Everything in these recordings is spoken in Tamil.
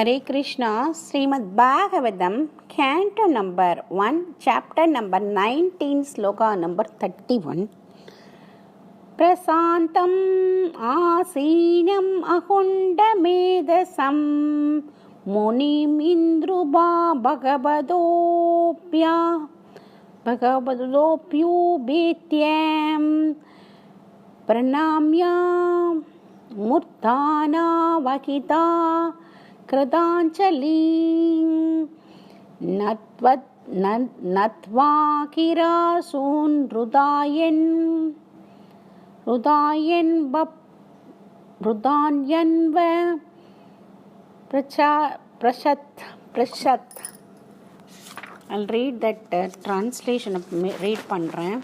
Hare Krishna, Srimad Bhagavatam, Canto number 1, chapter number 19, sloka number 31. Prasantam Asinam Ahundamedasam Munim Indruba Bhagavadopyu Betyam Pranamya Murtana Vakita Kradanchali Natva Kirasun Rudanyanva Prashat. I'll read that translation read பண்றேன்.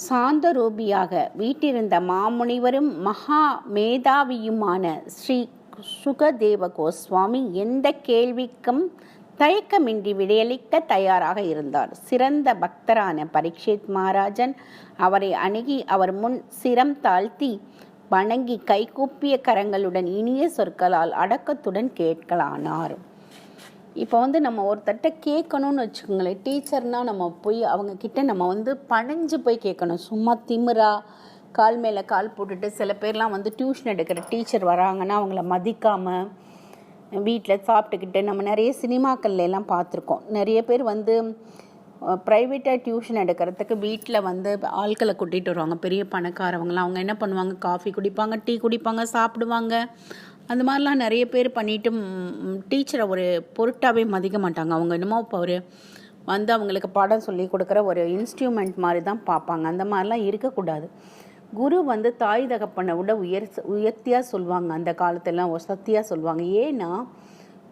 சாந்தரூபியாக வீட்டிருந்த மாமுனிவரும் மகா மேதாவியுமான ஸ்ரீ சுகதேவ கோஸ்வாமி எந்த கேள்விக்கும் தயக்கமின்றி விடையளிக்க தயாராக இருந்தார். சிறந்த பக்தரான பரீட்சித் மகாராஜன் அவரை அணுகி அவர் முன் சிரம் தாழ்த்தி வணங்கி கைகூப்பிய கரங்களுடன் இனிய சொற்களால் அடக்கத்துடன் கேட்கலானார். இப்போ நம்ம ஒருத்தட்ட கேட்கணும்னு வச்சுக்கோங்களேன். டீச்சர்னால் நம்ம போய் அவங்கக்கிட்ட நம்ம பணிஞ்சு போய் கேட்கணும். சும்மா திமிரா கால் மேலே கால் போட்டுட்டு சில பேர்லாம் டியூஷன் எடுக்கிற டீச்சர் வராங்கன்னா அவங்கள மதிக்காமல் வீட்டில் சாப்பிட்டுக்கிட்டு நம்ம நிறைய சினிமாக்கள்ல எல்லாம் பார்த்துருக்கோம். நிறைய பேர் ப்ரைவேட்டாக டியூஷன் எடுக்கிறதுக்கு வீட்டில் ஆட்களை கூட்டிகிட்டு வருவாங்க. பெரிய பணக்காரவங்களாம் அவங்க என்ன பண்ணுவாங்க, காஃபி குடிப்பாங்க, டீ குடிப்பாங்க, சாப்பிடுவாங்க. அந்த மாதிரிலாம் நிறைய பேர் பண்ணிவிட்டு டீச்சரை ஒரு பொருட்டாகவே மதிக்க மாட்டாங்க. அவங்க என்னமோ இப்போ அவங்களுக்கு பாடம் சொல்லி கொடுக்குற ஒரு இன்ஸ்ட்ருமெண்ட் மாதிரி தான் பார்ப்பாங்க. அந்த மாதிரிலாம் இருக்கக்கூடாது. குரு தாய் தகப்பனை விட உயர்த்தியாக சொல்லுவாங்க. அந்த காலத்திலலாம் வசத்தியாக சொல்லுவாங்க. ஏன்னா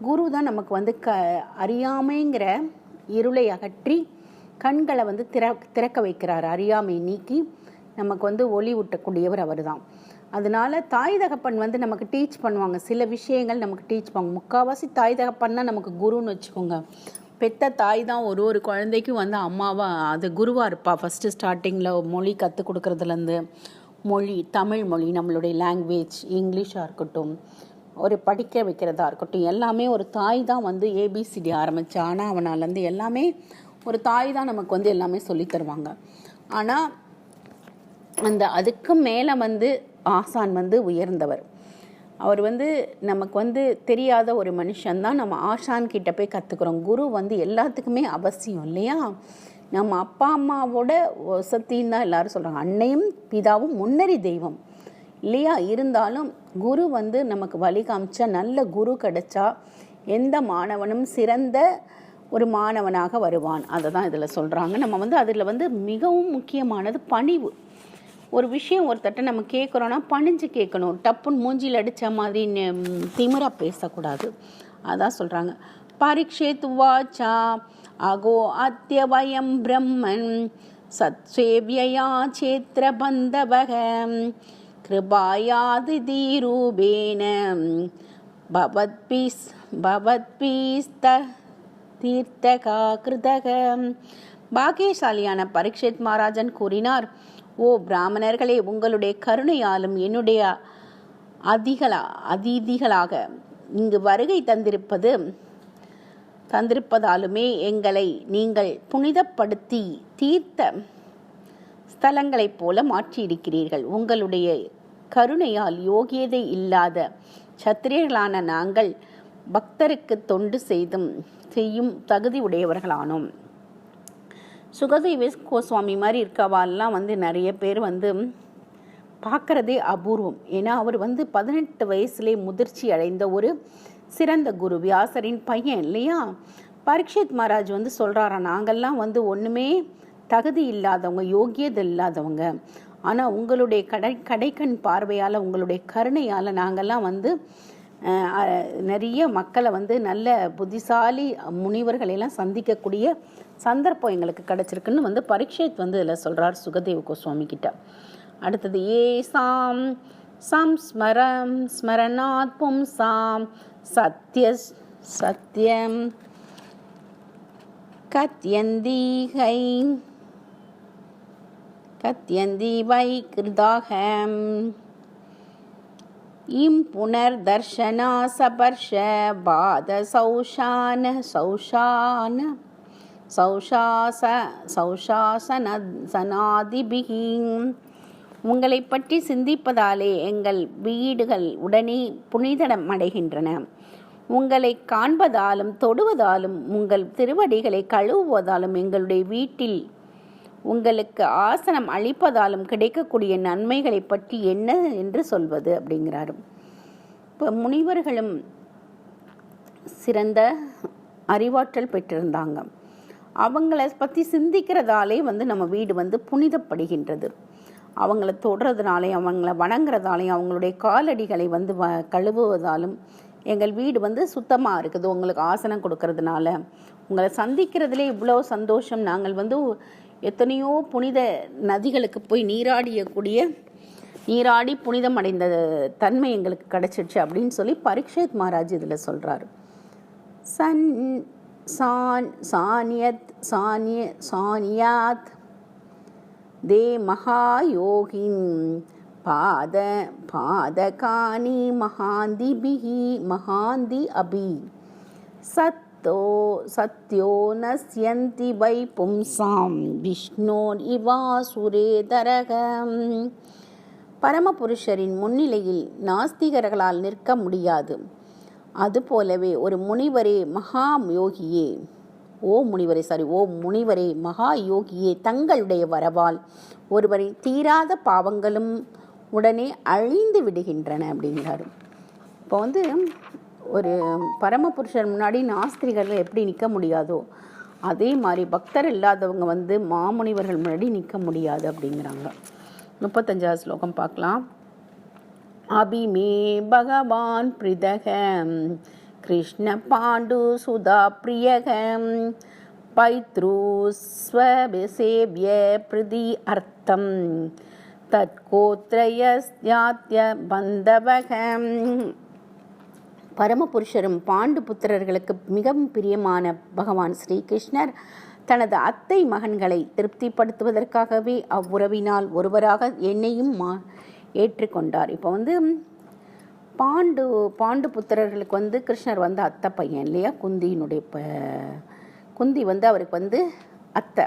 குரு தான் நமக்கு அறியாமைங்கிற இருளை அகற்றி கண்களை திறக்க வைக்கிறார். அறியாமை நீக்கி நமக்கு ஒளி ஊட்டக்கூடியவர் அவர் தான். அதனால தாய் தகப்பன் நமக்கு டீச் பண்ணுவாங்க. சில விஷயங்கள் நமக்கு டீச் பண்ணுவாங்க. முக்கால்வாசி தாய் தகப்பன் தான் நமக்கு குருன்னு வச்சுக்கோங்க. பெத்த தாய் தான் ஒரு குழந்தைக்கும் அம்மாவா அது குருவாக இருப்பா. ஃபஸ்ட்டு ஸ்டார்டிங்கில் மொழி கற்றுக் கொடுக்குறதுலேருந்து தமிழ் மொழி, நம்மளுடைய லாங்குவேஜ், இங்கிலீஷாக இருக்கட்டும், ஒரு படிக்க வைக்கிறதா இருக்கட்டும், எல்லாமே ஒரு தாய் தான் ஏபிசிடி ஆரம்பித்து ஆனால் அவனாலேருந்து எல்லாமே ஒரு தாய் தான் நமக்கு எல்லாமே சொல்லி தருவாங்க. ஆனால் அதுக்கு மேலே ஆசான் உயர்ந்தவர். அவர் நமக்கு தெரியாத ஒரு மனுஷன்தான். நம்ம ஆசான் கிட்ட போய் கற்றுக்குறோம். குரு எல்லாத்துக்குமே அவசியம் இல்லையா? நம்ம அப்பா அம்மாவோட வசத்தின்னு தான் எல்லாரும் சொல்கிறாங்க. அன்னையும் பிதாவும் முன்னறி தெய்வம் இல்லையா? இருந்தாலும் குரு நமக்கு வழி காமிச்சா, நல்ல குரு கிடைச்சா எந்த மாணவனும் சிறந்த ஒரு மாணவனாக வருவான். அதை தான் இதில் சொல்கிறாங்க. நம்ம அதில் மிகவும் முக்கியமானது பணிவு. ஒரு விஷயம் ஒருத்தட்ட நம்ம கேட்குறோன்னா பணிஞ்சு கேட்கணும். டப்புன்னு மூஞ்சியில் அடித்த மாதிரி திமிரா பேசக்கூடாது. அதான் சொல்கிறாங்க. பரீட்சித் வாச்சா அகோ அத்யவயம் பிரம்மன் சத்சேவ்யா சேத்ர பந்தவக கிருபாயாதி தீரூபேன பவத்பீஸ்த தீர்த்தகா கிருதக. பாக்கியசாலியான பரீட்சித் மகாராஜன் கூறினார், ஓ பிராமணர்களே, உங்களுடைய கருணையாலும் என்னுடைய அதிதிகளாக இங்கு வருகை தந்திருப்பதாலுமே எங்களை நீங்கள் புனிதப்படுத்தி தீர்த்த ஸ்தலங்களைப் போல மாற்றியிருக்கிறீர்கள். உங்களுடைய கருணையால் யோகியதை இல்லாத சத்திரியர்களான நாங்கள் பக்தருக்கு தொண்டு செய்யும் தகுதி உடையவர்களானோம். சுகதேவ கோஸ்வாமி மாதிரி இருக்கவாலாம் நிறைய பேர் பார்க்குறதே அபூர்வம். ஏன்னா அவர் 18 வயசுலே முதிர்ச்சி அடைந்த ஒரு சிறந்த குரு, வியாசரின் பையன் இல்லையா? பரீட்சித் மகாராஜ் சொல்கிறாரா, நாங்கள்லாம் ஒன்றுமே தகுதி இல்லாதவங்க, யோகியது இல்லாதவங்க. ஆனால் உங்களுடைய கடைக்கண் பார்வையால், உங்களுடைய கருணையால் நாங்கள்லாம் நிறைய மக்களை நல்ல புத்திசாலி முனிவர்களெல்லாம் சந்திக்கக்கூடிய சந்தர்ப்பம் எங்களுக்கு கிடச்சிருக்குன்னு பரீட்சித் இதில் சொல்கிறார் சுகதேவ கோஸ்வாமி கிட்ட. அடுத்தது ஏசாம் ஸ்மரணாத் பும்சாம் சத்யம் கத்யந்தி வை கிருதாகம் இம் புனர் தர்ஷனா சபர்ஷ பாத சௌஷாசனாதிபிகி. உங்களை பற்றி சிந்திப்பதாலே எங்கள் வீடுகள் உடனே புனிதமடைகின்றன. உங்களை காண்பதாலும் தொடுவதாலும் உங்கள் திருவடிகளை கழுவுவதாலும் எங்களுடைய வீட்டில் உங்களுக்கு ஆசனம் அளிப்பதாலும் கிடைக்கக்கூடிய நன்மைகளை பற்றி என்ன என்று சொல்வது அப்படிங்கிறாரு. இப்போ முனிவர்களும் சிறந்த அறிவாற்றல் பெற்றிருந்தாங்க. அவங்கள பற்றி சிந்திக்கிறதாலே நம்ம வீடு புனிதப்படுகின்றது. அவங்கள தொடுறதுனாலே, அவங்கள வணங்குறதாலையும், அவங்களுடைய காலடிகளை கழுவுவதாலும் எங்கள் வீடு சுத்தமாக இருக்குது. உங்களுக்கு ஆசனம் கொடுக்கறதுனால, உங்களை சந்திக்கிறதுலே இவ்வளோ சந்தோஷம். நாங்கள் எத்தனையோ புனித நதிகளுக்கு போய் நீராடி புனிதம் அடைந்த தன்மை எங்களுக்கு கிடைச்சிடுச்சு அப்படின்னு சொல்லி பரீட்சித் மகாராஜ் இதில் சொல்கிறாரு. சானியாத் தே மகாயோகின் பாதகானி மகாந்தி அபி சத்யோ நஸ்யந்தி வை பும்சாம் விஷ்ணோர் இவாசுரேதரகம். பரமபுருஷரின் முன்னிலையில் நாஸ்திகர்களால் நிற்க முடியாது. அதுபோலவே ஒரு முனிவரே மகா யோகியே ஓ முனிவரே மகா யோகியே தங்களுடைய வரவால் ஒருவரின் தீராத பாவங்களும் உடனே அழிந்து விடுகின்றன அப்படிங்கிறாரு. இப்போ ஒரு பரமபுருஷர் முன்னாடி நாஸ்திரிகர்கள் எப்படி நிற்க முடியாதோ அதே மாதிரி பக்தர் இல்லாதவங்க மாமுனிவர்கள் முன்னாடி நிற்க முடியாது அப்படிங்கிறாங்க. 35வது ஸ்லோகம் பார்க்கலாம். அபிமே பகவான் பிரிதகம் கிருஷ்ண பாண்டு சுதா பிரியகம் பைத்ருஸ்வசேவ்ய பிரதி அர்த்தம் தத்கோத்ரயஸ்யாத்ய பந்தவகம். பரமபுருஷரும் பாண்டு புத்திரர்களுக்கு மிகவும் பிரியமான பகவான் ஸ்ரீகிருஷ்ணர் தனது அத்தை மகன்களை திருப்திப்படுத்துவதற்காகவே அவ்வுறவினால் ஒருவராக என்னையும் ஏற்றுக்கொண்டார். இப்போ பாண்டு புத்திரர்களுக்கு கிருஷ்ணர் அத்தை பையன் இல்லையா, குந்தியினுடைய குந்தி அவருக்கு அத்தை.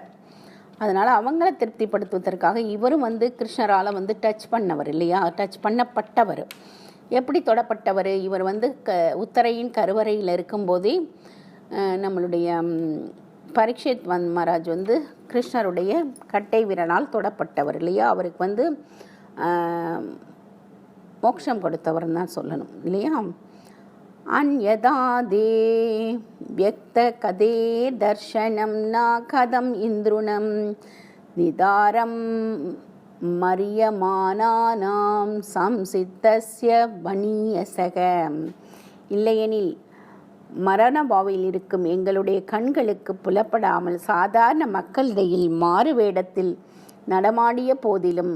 அதனால் அவங்கள திருப்திப்படுத்துவதற்காக இவரும் கிருஷ்ணரால் டச் பண்ணவர் இல்லையா, டச் பண்ணப்பட்டவர். எப்படி தொடப்பட்டவர்? இவர் உத்தரையின் கருவறையில் இருக்கும்போதே நம்மளுடைய பரீட்சித் மகாராஜ் கிருஷ்ணருடைய கட்டை விரலால் தொடப்பட்டவர் இல்லையா. அவருக்கு மோட்சம் கொடுத்தவர் தான் சொல்லணும் இல்லையா. அன்யதாதே வியக்த கதே தர்ஷனம் நா கதம் இந்திருணம் நிதாரம் மரியமானானாம் சம்சித்தஸ்ய வணியசக. இல்லையெனில் மரணபாவையில் இருக்கும் எங்களுடைய கண்களுக்கு புலப்படாமல் சாதாரண மக்களிடையில் மாறு வேடத்தில் நடமாடிய போதிலும்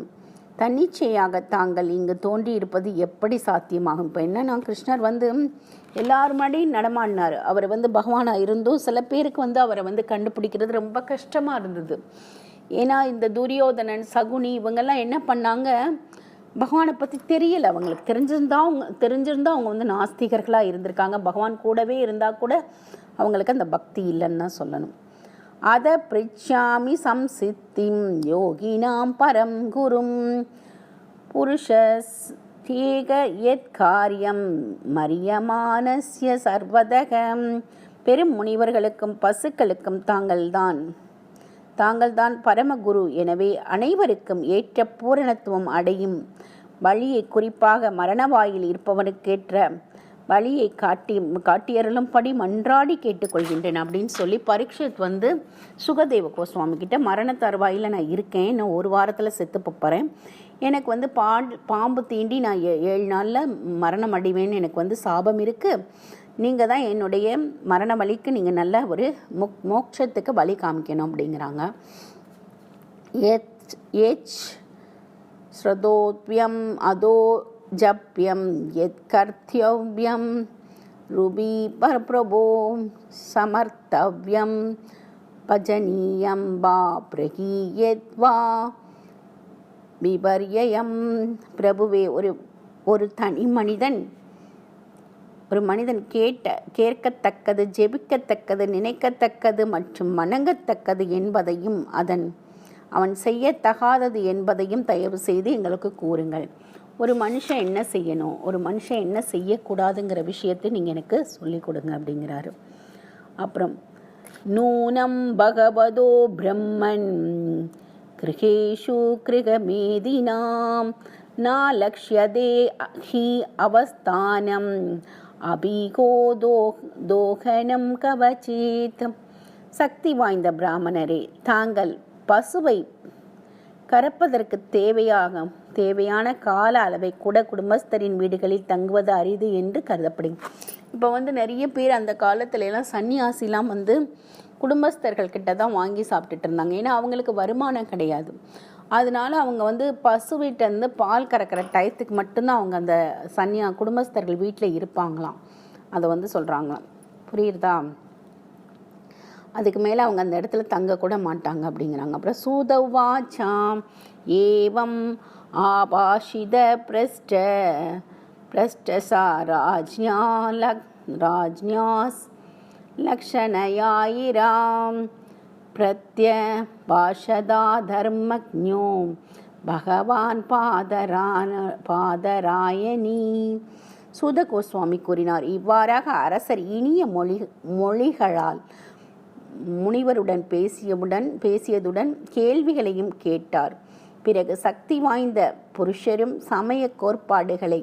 தன்னிச்சையாக தாங்கள் இங்கு தோன்றியிருப்பது எப்படி சாத்தியமாகும்? இப்போ என்னன்னா, கிருஷ்ணர் எல்லாரும் முன்னாடியும் நடமாடினார். அவர் பகவானாக இருந்தும் சில பேருக்கு அவரை கண்டுபிடிக்கிறது ரொம்ப கஷ்டமாக இருந்தது. ஏன்னா இந்த துரியோதனன், சகுனி இவங்கெல்லாம் என்ன பண்ணாங்க, பகவானை பற்றி தெரியலை. அவங்களுக்கு தெரிஞ்சிருந்தா அவங்க நாஸ்திகர்களாக இருந்திருக்காங்க. பகவான் கூடவே இருந்தால் கூட அவங்களுக்கு அந்த பக்தி இல்லைன்னு தான் சொல்லணும். அத பிரிச்சாமி சம்சித்திம் யோகினாம் பரம் குரும் புருஷஸ் தேக யத் காரியம் மரியமானஸ்ய சர்வதகம். பெரும் முனிவர்களுக்கும் பசுக்களுக்கும் தாங்கள்தான் பரமகுரு. எனவே அனைவருக்கும் ஏற்ற பூரணத்துவம் அடையும் வழியை, குறிப்பாக மரணவாயில் இருப்பவனுக்கேற்ற வழியை காட்டியருளும்படி மன்றாடி கேட்டுக்கொள்கின்றேன் அப்படின்னு சொல்லி பரீட்சித் சுகதேவ கோஸ்வாமி கிட்ட மரண தருவாயில் நான் இருக்கேன், நான் ஒரு வாரத்தில் செத்து போகிறேன், எனக்கு பாம்பு தீண்டி நான் 7 நாளில் மரணம் அடைவேன்னு எனக்கு சாபம் இருக்குது, நீங்கள் தான் என்னுடைய மரண வழிக்கு நீங்கள் நல்ல ஒரு மோட்சத்துக்கு வழி காமிக்கணும் அப்படிங்கிறாங்க. ஏச் ஸ்ரதோத்வியம் அதோ ஜப்யம் எத் கர்த்தியவ்யம் ரூபி பரபிரபோ சமர்த்தவ்யம் பஜனீயம் வா பிரகீயத் வா விபர்யம். பிரபுவே, ஒரு ஒரு மனிதன் கேட்கத்தக்கது, ஜெபிக்கத்தக்கது, நினைக்கத்தக்கது மற்றும் வணங்கத்தக்கது என்பதையும் அவன் செய்யத்தகாதது என்பதையும் தயவு செய்து எங்களுக்கு கூறுங்கள். ஒரு மனுஷன் என்ன செய்யணும், ஒரு மனுஷன் என்ன செய்யக்கூடாதுங்கிற விஷயத்தை நீங்கள் எனக்கு சொல்லிக் கொடுங்க அப்படிங்கிறாரு. அப்புறம் நூனம் பகவதோ பிரம்மன் கிருஹேஷு கிருகமேதினாம் நா லக்ஷ்யதே ஹி அவஸ்தானம் அபிகோ தோகனம் கவச்சேத். சக்தி வாய்ந்த பிராமணரே, தாங்கள் பசுவை கறப்பதற்கு தேவையான கால அளவை கூட குடும்பஸ்தரின் வீடுகளில் தங்குவது அரிது என்று கருதப்படுகிறது. இப்போ நிறைய பேர் அந்த காலத்துல எல்லாம் சன்னியாசிலாம் குடும்பஸ்தர்கள் கிட்ட தான் வாங்கி சாப்பிட்டுட்டு இருந்தாங்க. ஏன்னா அவங்களுக்கு வருமானம் கிடையாது. அதனால அவங்க பசுவிட்ட பால் கறக்கிற டயத்துக்கு மட்டும்தான் அவங்க அந்த குடும்பஸ்தர்கள் வீட்டில் இருப்பாங்களாம். அதை சொல்கிறாங்களாம். புரியுறதா? அதுக்கு மேலே அவங்க அந்த இடத்துல தங்கக்கூட மாட்டாங்க அப்படிங்கிறாங்க. அப்புறம் சூதவாச்சாம் ஏவம் ஆபாஷித பிரஷ்டசா ராஜ்ஞாஸ் லக்ஷணயாயிராம் பிரத்யபாஷதா தர்மஜ்ஞோ பகவான் பாதராயணி. சூத கோஸ்வாமி கூறினார், இவ்வாறாக அரசர் இனிய மொழிகளால் முனிவருடன் பேசியதுடன் கேள்விகளையும் கேட்டார். பிறகு சக்தி வாய்ந்த புருஷரும் சமய கோட்பாடுகளை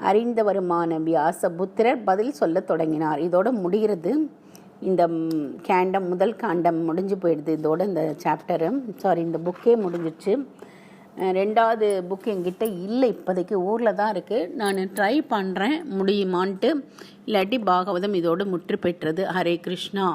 அறிந்தவருமான வியாசபுத்திரர் பதில் சொல்ல தொடங்கினார். இதோட முடிகிறது இந்த கேண்டம். முதல் காண்டம் முடிஞ்சு போயிடுது. இதோட இந்த இந்த புக்கே முடிஞ்சிடுச்சு. ரெண்டாவது புக் என்கிட்ட இல்லை, இப்போதைக்கு ஊரில் தான் இருக்குது. நான் ட்ரை பண்ணுறேன் முடியுமான்ட்டு. இல்லாட்டி பாகவதம் இதோடு முற்று பெற்றது. ஹரே கிருஷ்ணா.